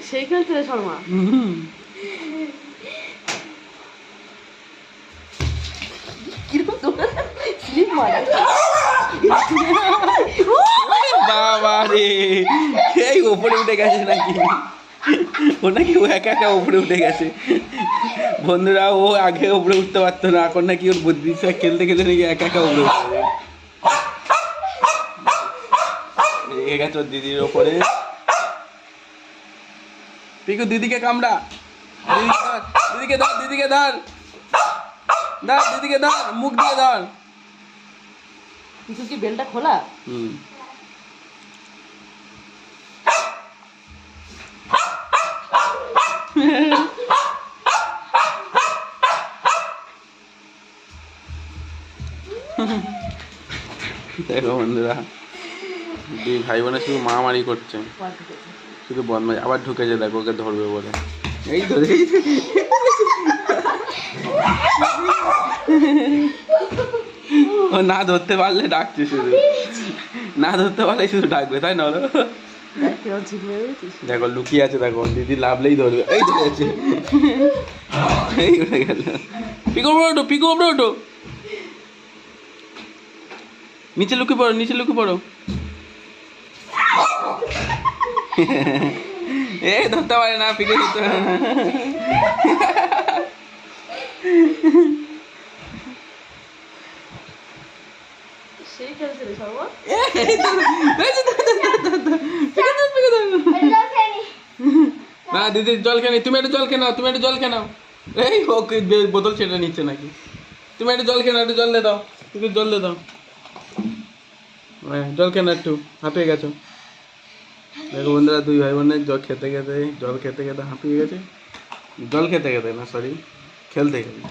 সেই খেলছে রে শর্মা। বাবা রে, এই উপরে উঠে গেছে নাকি? ও নাকি ও একা একা উপরে উঠে গেছে। বন্ধুরা, ও আগে উপরে উঠতে পারতো না, এখন নাকি ওর বুদ্ধি খেলতে খেলতে নাকি একা একা উপরে উঠতে রেগে গেছে ওর দিদির ওপরে। পিকু দিদিকে কামড়া, দিদিকে ধর, দিদিকে ধর, ধর দিদিকে ধর, মুখ দিয়ে ধর। কিছু কি বেলটা খোলা? দেখো বন্ধুরা, দুই ভাই বোনে শুধু মারামারি করছে, শুধু বদমাইশ। আবার ঢুকেছে, দেখো ওকে ধরবে বলে। এই ধরে ও না ধরতে পারলে ডাকছে, শুধু না ধরতে পারলে শুধু ডাকবে, তাই না? দেখো লুকিয়ে আছে, দেখো দিদি লাভলেই ধরবে। এই ধরেছে, এই উঠে গেল। পিকু উপরে ওঠো, পিকু উপরে ওঠো, নিচে লুকিয়ে পড়ো, নিচে লুকিয়ে পড়ো। এই ধরতে পারে না, পিকু ধরতে পারে না। সেই খেলছে রে শর্মা। না দিদি জল খেয়ে, তুমি একটু জল খেয়ে নাও, তুমি একটু জল খেয়ে নাও। এই ওকে বোতল ছেড়ে নিচ্ছে নাকি? তুমি একটু জল খেয়ে নাও, একটু জল দিয়ে দাও, একটু জল দিয়ে দাও। জল খেয়ে নাও, একটু হাঁপিয়ে গেছো। দেখো বন্ধুরা, দুই ভাই বোনের জল খেতে খেতে হাঁপিয়ে গেছে। জল খেতে খেতে না, সরি, খেলতে খেলতে।